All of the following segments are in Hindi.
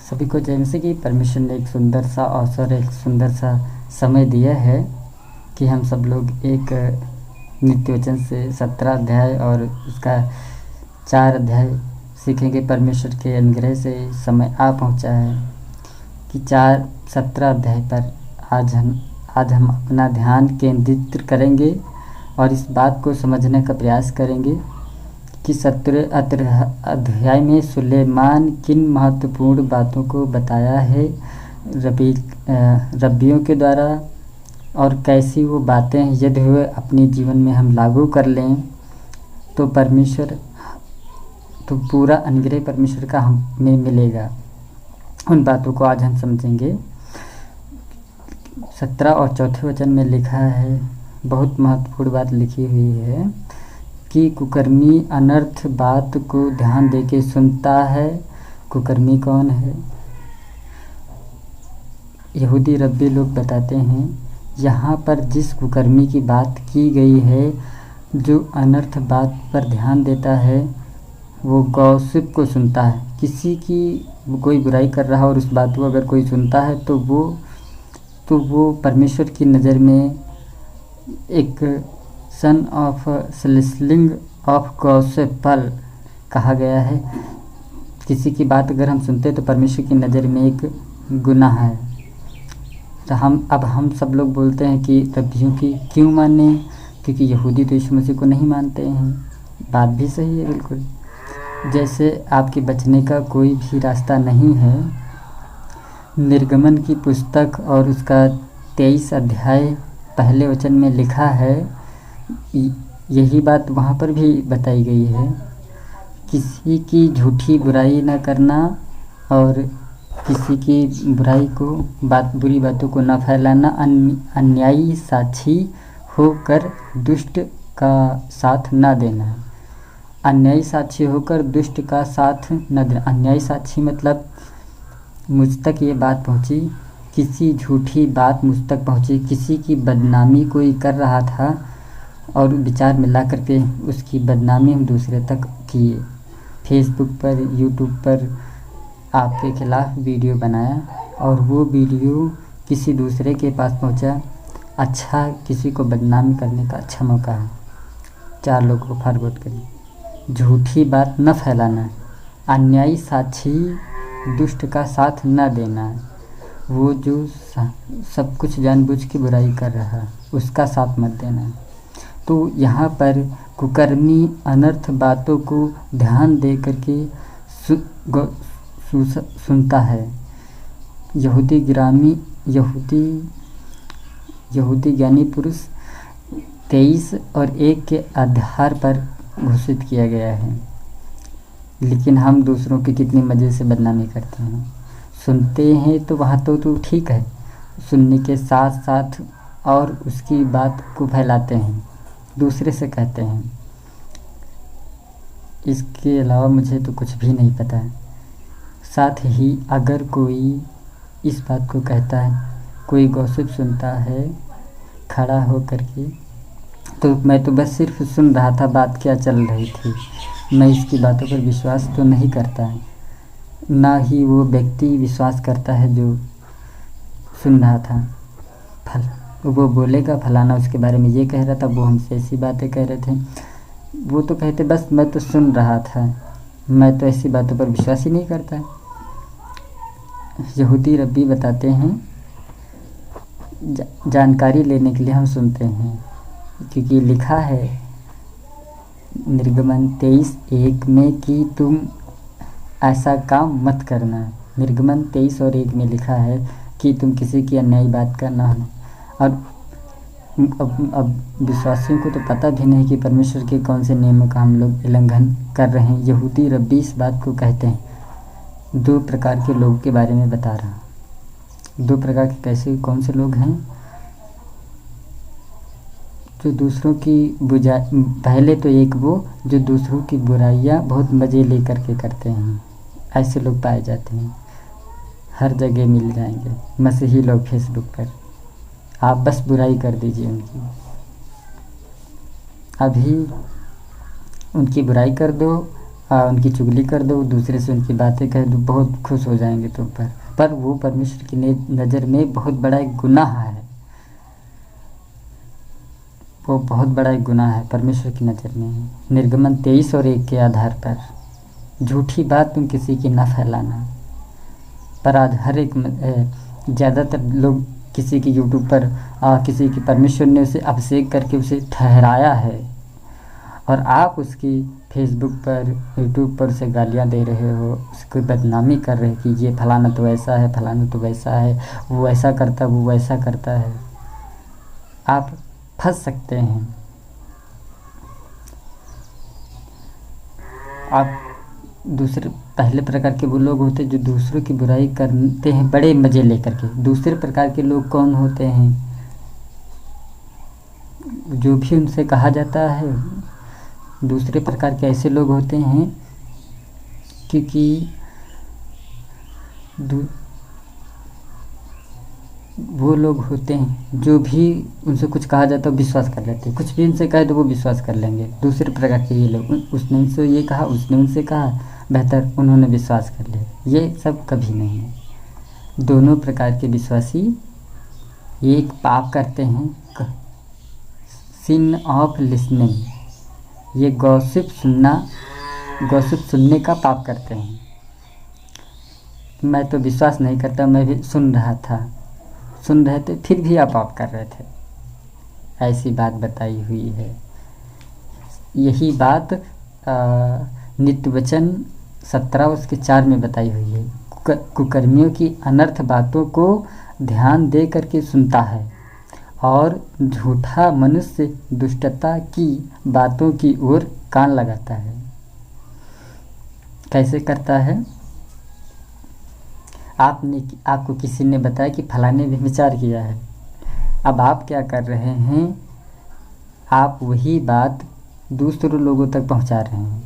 सभी को जय मसीह की। परमेश्वर ने एक सुंदर सा अवसर, एक सुंदर सा समय दिया है कि हम सब लोग एक नित्य वचन से 17 अध्याय और उसका 4 अध्याय सीखेंगे। परमेश्वर के अनुग्रह से समय आ पहुंचा है कि 17 अध्याय पर आज हम अपना ध्यान केंद्रित करेंगे और इस बात को समझने का प्रयास करेंगे कि 17 अध्याय में सुलेमान किन महत्वपूर्ण बातों को बताया है रब्बियों के द्वारा, और कैसी वो बातें यदि वे अपने जीवन में हम लागू कर लें तो पूरा अनुग्रह परमेश्वर का हमें मिलेगा। उन बातों को आज हम समझेंगे। 17 और चौथे वचन में लिखा है, बहुत महत्वपूर्ण बात लिखी हुई है कि कुकर्मी अनर्थ बात को ध्यान देके सुनता है। कुकर्मी कौन है? यहूदी रब्बी लोग बताते हैं यहाँ पर जिस कुकर्मी की बात की गई है, जो अनर्थ बात पर ध्यान देता है, वो गॉसिप को सुनता है। किसी की कोई बुराई कर रहा है और उस बात को अगर कोई सुनता है तो वो परमेश्वर की नज़र में एक सन ऑफ स्लिस्लिंग ऑफ गॉसिपल कहा गया है। किसी की बात अगर हम सुनते तो परमेश्वर की नज़र में एक गुनाह है। तो हम सब लोग बोलते हैं कि रब्बियों की क्यों माने, क्योंकि यहूदी तो यीशु मसीह को नहीं मानते हैं। बात भी सही है बिल्कुल। जैसे आपके बचने का कोई भी रास्ता नहीं है। निर्गमन की पुस्तक और उसका 23 अध्याय पहले वचन में लिखा है, यही बात वहाँ पर भी बताई गई है। किसी की झूठी बुराई न करना और किसी की बुरी बातों को न फैलाना, अन्यायी साक्षी होकर दुष्ट का साथ न देना। अन्यायी साक्षी होकर दुष्ट का साथ न देना। अन्यायी साक्षी मतलब मुझ तक ये बात पहुँची, किसी झूठी बात मुझ तक पहुँची, किसी की बदनामी कोई कर रहा था और विचार मिला करके उसकी बदनामी हम दूसरे तक किए। फेसबुक पर, यूट्यूब पर आपके खिलाफ वीडियो बनाया और वो वीडियो किसी दूसरे के पास पहुंचा। अच्छा, किसी को बदनामी करने का अच्छा मौका है। 4 लोगों को फॉरवर्ड करिए। झूठी बात न फैलाना, अन्यायी साक्षी, दुष्ट का साथ न देना। वो जो सब कुछ जानबूझ के बुराई कर रहा है उसका साथ मत देना। तो यहाँ पर कुकर्मी अनर्थ बातों को ध्यान दे करके सुनता है। यहूदी ज्ञानी पुरुष 23 और 1 के आधार पर घोषित किया गया है। लेकिन हम दूसरों की कितनी मज़े से बदनामी करते हैं। सुनते हैं तो वहाँ तो ठीक है, सुनने के साथ साथ और उसकी बात को फैलाते हैं, दूसरे से कहते हैं। इसके अलावा मुझे तो कुछ भी नहीं पता है। साथ ही अगर कोई इस बात को कहता है, कोई गॉसिप सुनता है खड़ा हो करके, तो मैं तो बस सिर्फ सुन रहा था बात क्या चल रही थी, मैं इसकी बातों पर विश्वास तो नहीं करता है। ना ही वो व्यक्ति विश्वास करता है जो सुन रहा था। वो बोलेगा फलाना उसके बारे में ये कह रहा था, वो हमसे ऐसी बातें कह रहे थे। वो तो कहते बस मैं तो सुन रहा था, मैं तो ऐसी बातों पर विश्वास ही नहीं करता। यहूदी रब्बी बताते हैं जानकारी लेने के लिए हम सुनते हैं, क्योंकि लिखा है निर्गमन 23:1 में कि तुम ऐसा काम मत करना। निर्गमन 23 और 1 में लिखा है कि तुम किसी की अन्यायी बात का ना हो। और अब विश्वासियों को तो पता भी नहीं कि परमेश्वर के कौन से नियमों का हम लोग उल्लंघन कर रहे हैं। यहूदी रब्बी इस बात को कहते हैं। 2 प्रकार के लोगों के बारे में बता रहा हूँ। 2 प्रकार के कैसे, कौन से लोग हैं? जो दूसरों की पहले तो एक वो जो दूसरों की बुराइयाँ बहुत मज़े ले करके करते हैं। ऐसे लोग पाए जाते हैं, हर जगह मिल जाएंगे। मसीही लोग फेसबुक पर, आप बस बुराई कर दीजिए उनकी, अभी उनकी बुराई कर दो उनकी चुगली कर दो, दूसरे से उनकी बातें कह दो, बहुत खुश हो जाएंगे तुम पर वो परमेश्वर की नज़र में बहुत बड़ा एक गुनाह है। वो बहुत बड़ा एक गुनाह है परमेश्वर की नज़र में। निर्गमन 23 और 1 के आधार पर झूठी बात तुम किसी की ना फैलाना। पर आज हर एक ज़्यादातर लोग किसी की यूट्यूब पर किसी की परमेश्वर ने उसे अभिषेक करके उसे ठहराया है और आप उसकी फेसबुक पर यूट्यूब पर उसे गालियां दे रहे हो, उसकी बदनामी कर रहे हो कि ये फलाना तो ऐसा है, फलाना तो वैसा है, वो ऐसा करता, वो वैसा करता है। आप फंस सकते हैं। आप दूसरे पहले प्रकार के वो लोग होते हैं जो दूसरों की बुराई करते हैं बड़े मज़े लेकर के। दूसरे प्रकार के लोग कौन होते हैं? जो भी उनसे कहा जाता है, दूसरे प्रकार के ऐसे लोग होते हैं क्योंकि वो लोग होते हैं जो भी उनसे कुछ कहा जाता है विश्वास कर लेते हैं। कुछ भी उनसे कहे तो वो विश्वास कर लेंगे। दूसरे प्रकार के ये लोग, उसने उनसे ये कहा, उसने उनसे कहा, बेहतर उन्होंने विश्वास कर लिया। ये सब कभी नहीं है। दोनों प्रकार के विश्वासी एक पाप करते हैं, सिन ऑफ लिसनिंग। ये गॉसिप सुनने का पाप करते हैं। मैं तो विश्वास नहीं करता, मैं भी सुन रहे थे फिर भी आप पाप कर रहे थे, ऐसी बात बताई हुई है। यही बात नित्य वचन 17 उसके 4 में बताई हुई है। कुकर्मियों की अनर्थ बातों को ध्यान दे करके सुनता है और झूठा मनुष्य दुष्टता की बातों की ओर कान लगाता है। कैसे करता है? आपको किसी ने बताया कि फलाने ने विचार किया है। अब आप क्या कर रहे हैं? आप वही बात दूसरों लोगों तक पहुंचा रहे हैं।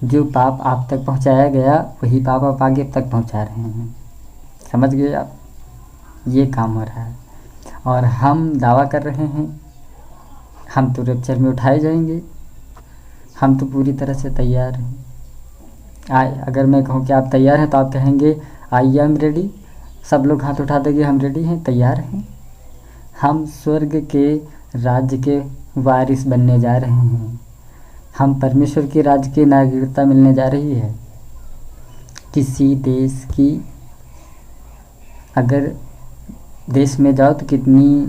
जो पाप आप तक पहुंचाया गया वही पाप आप आगे तक पहुंचा रहे हैं। समझ गए आप? ये काम हो रहा है। और हम दावा कर रहे हैं हम तो रैप्चर में उठाए जाएंगे, हम तो पूरी तरह से तैयार हैं। अगर मैं कहूँ कि आप तैयार हैं तो आप कहेंगे आई एम रेडी। सब लोग हाथ उठा देंगे हम रेडी हैं, तैयार हैं। हम स्वर्ग के राज्य के वारिस बनने जा रहे हैं। हम परमेश्वर के राज्य की नागरिकता मिलने जा रही है। किसी देश की अगर देश में जाओ तो कितनी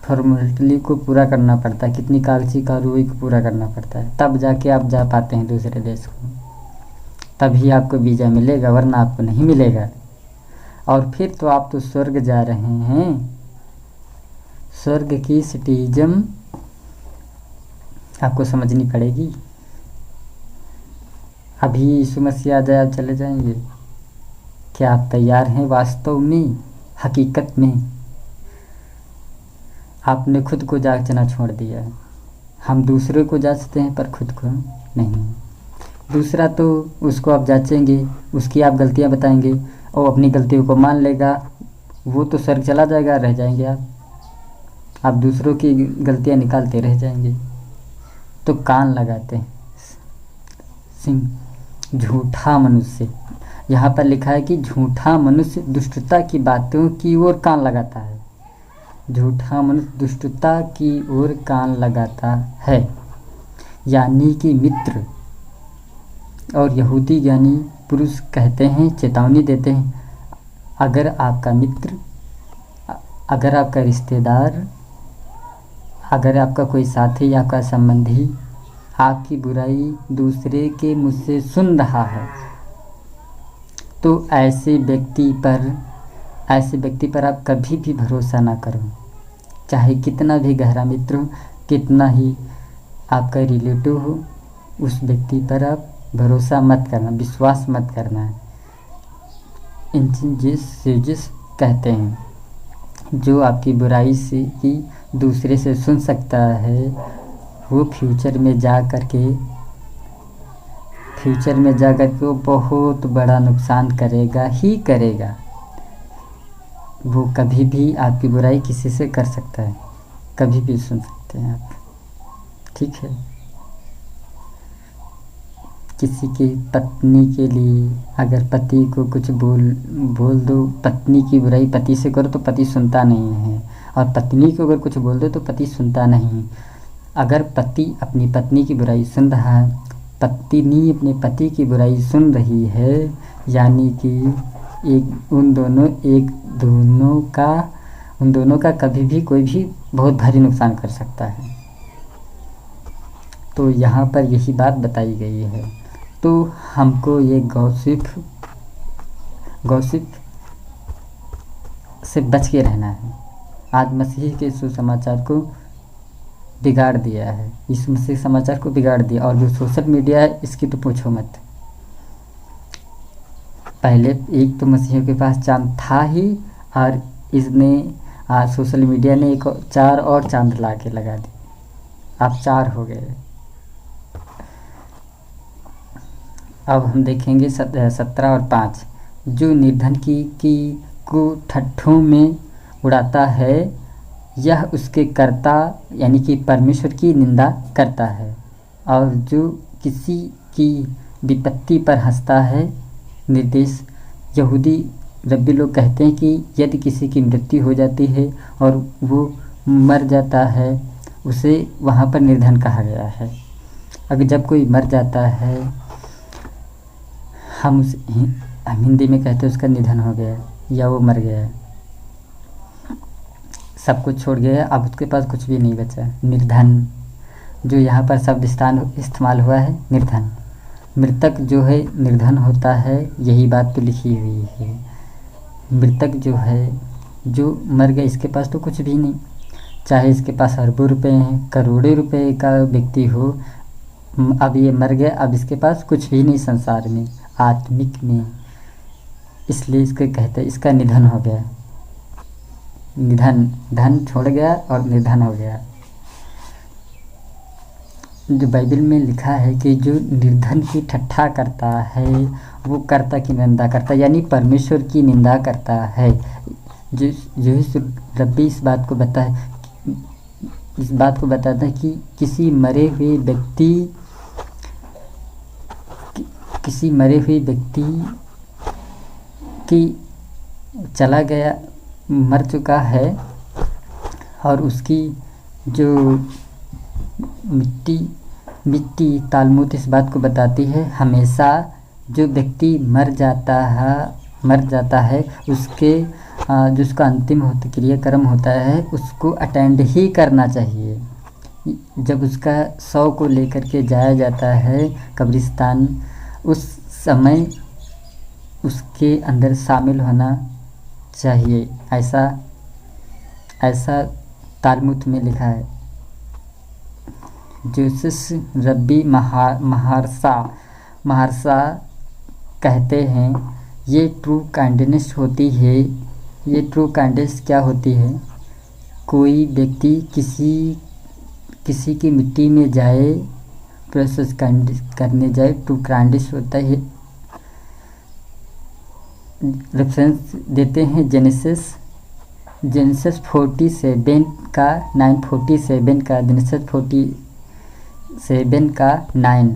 फॉर्मेलिटी को पूरा करना पड़ता है, कितनी कागजी कार्रवाई को पूरा करना पड़ता है, तब जाके आप जा पाते हैं दूसरे देश को। तभी आपको वीज़ा मिलेगा, वरना आपको नहीं मिलेगा। और फिर तो आप तो स्वर्ग जा रहे हैं। स्वर्ग की सिटीजन आपको समझनी पड़ेगी। अभी यीशु मसीह आ जाए आप चले जाएंगे। क्या आप तैयार हैं वास्तव में, हकीकत में? आपने खुद को जांचना छोड़ दिया है। हम दूसरों को जांचते हैं पर खुद को नहीं। दूसरा तो उसको आप जांचेंगे, उसकी आप गलतियां बताएंगे और अपनी गलतियों को मान लेगा, वो तो स्वर्ग चला जाएगा, रह जाएंगे आप दूसरों की गलतियां निकालते रह जाएंगे। तो कान लगाते हैं। झूठा मनुष्य, यहाँ पर लिखा है कि झूठा मनुष्य दुष्टता की बातों की ओर कान लगाता है। झूठा मनुष्य दुष्टता की ओर कान लगाता है, यानी कि मित्र और यहूदी ज्ञानी पुरुष कहते हैं, चेतावनी देते हैं, अगर आपका मित्र, अगर आपका रिश्तेदार, अगर आपका कोई साथी या आपका संबंधी आपकी बुराई दूसरे के मुँह से सुन रहा है तो ऐसे व्यक्ति पर आप कभी भी भरोसा ना करो। चाहे कितना भी गहरा मित्र हो, कितना ही आपका रिलेटिव हो, उस व्यक्ति पर आप भरोसा मत करना, विश्वास मत करना। इंटेलिजेंस कहते हैं, जो आपकी बुराई से ही दूसरे से सुन सकता है वो फ्यूचर में जा कर के वो बहुत बड़ा नुकसान करेगा ही करेगा। वो कभी भी आपकी बुराई किसी से कर सकता है, कभी भी सुन सकते हैं आप। ठीक है। किसी की पत्नी के लिए अगर पति को कुछ बोल दो, पत्नी की बुराई पति से करो तो पति सुनता नहीं है, और पत्नी को अगर कुछ बोल दो तो पति सुनता नहीं। अगर पति अपनी पत्नी की बुराई सुन रहा है, पत्नी अपने पति की बुराई सुन रही है, यानी कि उन दोनों का कभी भी कोई भी बहुत भारी नुकसान कर सकता है। तो यहाँ पर यही बात बताई गई है। तो हमको ये गॉसिप से बच के रहना है। आज मसीह के सुसमाचार को बिगाड़ दिया है, इस मसीह समाचार को बिगाड़ दिया। और जो सोशल मीडिया है इसकी तो पूछो मत। पहले एक तो मसीहियों के पास चांद था ही, और इसने सोशल मीडिया ने 4 और चांद ला के लगा दी, अब 4 हो गए। अब हम देखेंगे 17 और 5। जो निर्धन की को ठट्ठों में उड़ाता है, यह उसके कर्ता यानी कि परमेश्वर की निंदा करता है। और जो किसी की विपत्ति पर हंसता है, निर्देश यहूदी रब्बी लोग कहते हैं कि यदि किसी की मृत्यु हो जाती है और वो मर जाता है, उसे वहाँ पर निर्धन कहा गया है। अगर जब कोई मर जाता है, हम हिंदी में कहते हैं उसका निधन हो गया या वो मर गया, सब कुछ छोड़ गया, अब उसके पास कुछ भी नहीं बचा। निर्धन जो यहाँ पर शब्द इस्तेमाल हुआ है, निर्धन, मृतक जो है निर्धन होता है, यही बात तो लिखी हुई है। मृतक जो है, जो मर गया, इसके पास तो कुछ भी नहीं, चाहे इसके पास अरबों रुपए हैं, करोड़ों रुपए का व्यक्ति हो, अब ये मर गया, अब इसके पास कुछ भी नहीं संसार में, आत्मिक में। इसलिए इसको कहते हैं इसका निधन हो गया। निधन, धन छोड़ गया और निधन हो गया। जो बाइबल में लिखा है कि जो निर्धन की ठट्ठा करता है, वो कर्ता की निंदा करता है, यानी परमेश्वर की निंदा करता है। जो रब्बी इस बात को बताता है कि किसी मरे हुए व्यक्ति की चला गया, मर चुका है, और उसकी जो मिट्टी तालमुद इस बात को बताती है, हमेशा जो व्यक्ति मर जाता है उसके जो उसका अंतिम क्रियाक्रम होता है, उसको अटेंड ही करना चाहिए। जब उसका शव को लेकर के जाया जाता है कब्रिस्तान, उस समय उसके अंदर शामिल होना चाहिए, ऐसा तालमुद में लिखा है। जोसेफ रब्बी महारसा कहते हैं, ये ट्रू काइंडनेस होती है। ये ट्रू काइंडनेस क्या होती है? कोई व्यक्ति किसी की मिट्टी में जाए, प्रोसेस करने जाए, ट्रू काइंडनेस होता है। रेफरेंस देते हैं जेनेसिस 47 का 9।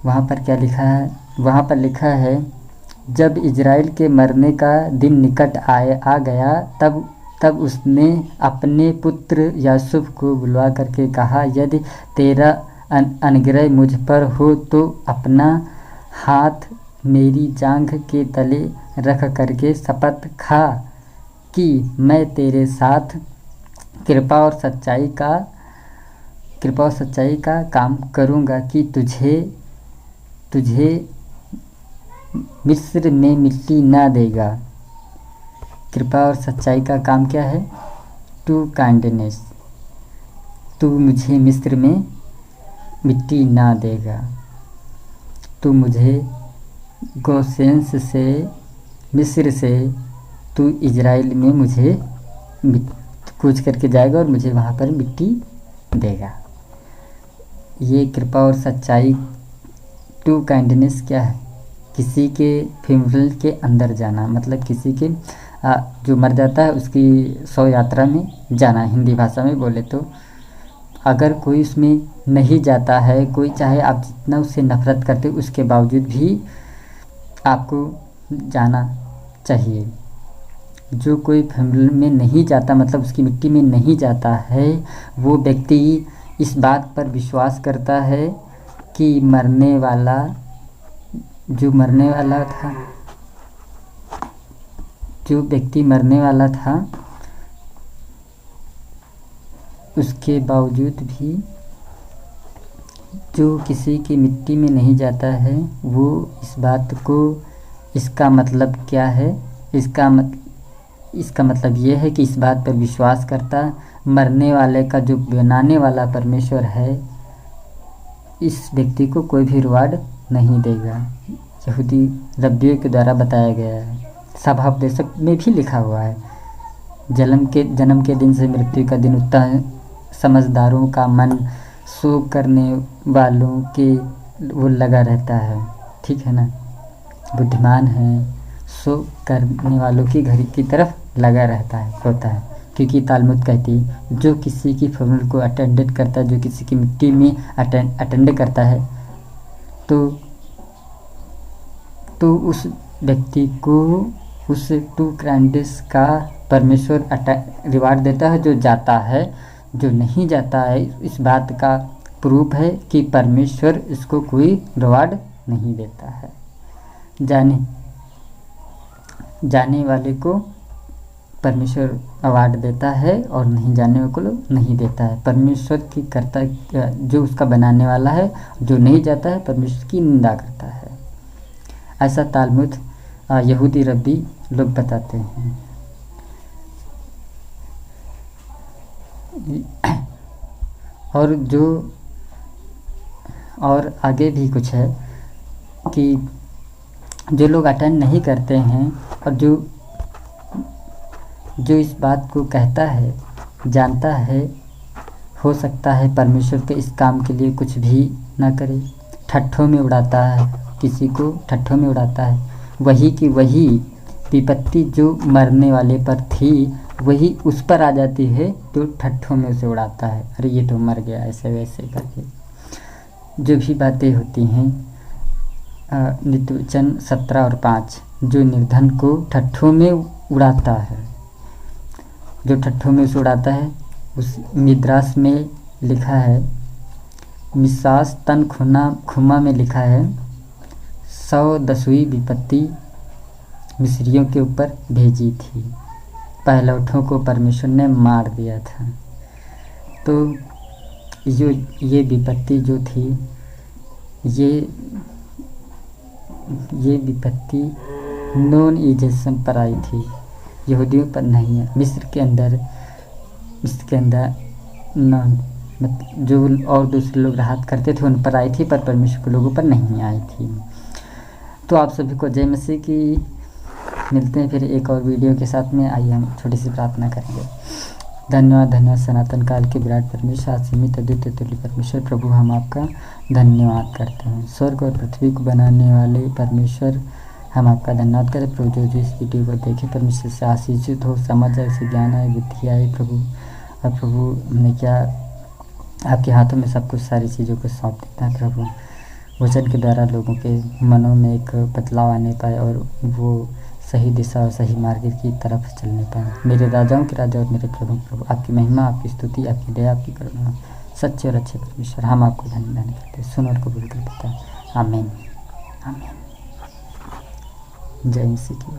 वहाँ पर क्या लिखा है? वहाँ पर लिखा है, जब इजराइल के मरने का दिन निकट आ गया, तब उसने अपने पुत्र यासूब को बुलवा करके कहा, यदि तेरा अनुग्रह मुझ पर हो तो अपना हाथ मेरी जांघ के तले रख करके शपथ खा कि मैं तेरे साथ कृपा और सच्चाई का काम करूँगा कि तुझे मिस्र में मिट्टी ना देगा। कृपा और सच्चाई का काम क्या है? To kindness. तू मुझे मिस्र में मिट्टी ना देगा, तू मुझे गोसेंस से, मिस्र से तू इजराइल में मुझे कूच करके जाएगा और मुझे वहाँ पर मिट्टी देगा। ये कृपा और सच्चाई, टू काइंडनेस क्या है? किसी के फ्यूनरल के अंदर जाना, मतलब किसी के जो मर जाता है उसकी शव यात्रा में जाना, हिंदी भाषा में बोले तो। अगर कोई उसमें नहीं जाता है, कोई चाहे आप जितना उससे नफ़रत करते उसके बावजूद भी आपको जाना चाहिए। जो कोई फैमिली में नहीं जाता, मतलब उसकी मिट्टी में नहीं जाता है, वो व्यक्ति इस बात पर विश्वास करता है कि मरने वाला था, जो व्यक्ति मरने वाला था, उसके बावजूद भी जो किसी की मिट्टी में नहीं जाता है, वो इस बात को, इसका मतलब क्या है, इसका मतलब ये है कि इस बात पर विश्वास करता मरने वाले का जो बनाने वाला परमेश्वर है, इस व्यक्ति को कोई भी रिवार्ड नहीं देगा। यहूदी रब्बियों के द्वारा बताया गया है। सभा उपदेशक में भी लिखा हुआ है, जन्म के दिन से मृत्यु का दिन उतना है, समझदारों का मन शोक करने वालों के वो लगा रहता है, ठीक है ना। बुद्धिमान है, शोक करने वालों की घड़ी की तरफ लगा रहता है, होता है, क्योंकि तालमुद कहती है जो किसी की फॉर्मूल को अटेंडेड करता है, जो किसी की मिट्टी में अटेंड करता है, तो उस व्यक्ति को उस 2 क्राइंडेस का परमेश्वर रिवार्ड देता है। जो जाता है, जो नहीं जाता है, इस बात का प्रूफ है कि परमेश्वर इसको कोई रिवार्ड नहीं देता है। जाने वाले को परमेश्वर अवार्ड देता है और नहीं जाने वाले को नहीं देता है। परमेश्वर की करता जो उसका बनाने वाला है, जो नहीं जाता है परमेश्वर की निंदा करता है। ऐसा तालमुद यहूदी रब्बी लोग बताते हैं। और आगे भी कुछ है कि जो लोग अटेंड नहीं करते हैं और जो इस बात को कहता है, जानता है, हो सकता है परमेश्वर के इस काम के लिए कुछ भी ना करे, ठट्ठों में उड़ाता है, किसी को ठट्ठों में उड़ाता है, वही की वही विपत्ति जो मरने वाले पर थी वही उस पर आ जाती है, तो ठट्ठों में उसे उड़ाता है, अरे ये तो मर गया, ऐसे वैसे करके जो भी बातें होती हैं। नीतिवचन 17 और 5, जो निर्धन को ठट्ठों में उड़ाता है, जो ठट्ठों में उसे उड़ाता है, उस मिद्रास में लिखा है, मिसास तन खुमा में लिखा है, 110वीं विपत्ति मिस्रियों के ऊपर भेजी थी, पहलौठों को परमेश्वर ने मार दिया था। तो ये विपत्ति जो थी, ये विपत्ति नॉन इजिप्शियन पर आई थी, यहूदियों पर नहीं है। मिस्र के अंदर जो और दूसरे लोग राहत करते थे उन पर आई थी, पर परमेश्वर के लोगों पर नहीं आई थी। तो आप सभी को जय मसीह की। मिलते हैं फिर एक और वीडियो के साथ में। आइए हम छोटी सी प्रार्थना करेंगे। धन्यवाद सनातन काल के विराट परमेश्वर, असीमित अद्वितीय तुल्य परमेश्वर, प्रभु हम आपका धन्यवाद करते हैं। स्वर्ग और पृथ्वी को बनाने वाले परमेश्वर, हम आपका धन्यवाद करें प्रभु। जो इस वीडियो को देखे परमेश्वर से आशीषित हो, समझ आए, से ज्ञान आए, बुद्धि आए प्रभु। और प्रभु हमने क्या आपके हाथों में सब कुछ सारी चीज़ों को सौंप देता है प्रभु। वचन के द्वारा लोगों के मनों में एक बदलाव आने पाए और वो सही दिशा और सही मार्ग की तरफ चलने पाए। मेरे राजाओं के राजा और मेरे प्रभु आपकी महिमा, आपकी स्तुति, आपकी दया, आपकी करुणा, सच्चे और अच्छे परमेश्वर हम आपको धन्यवाद करते हैं। सुन और कबूल कर देता है। आमीन आमीन। जय मसीह की।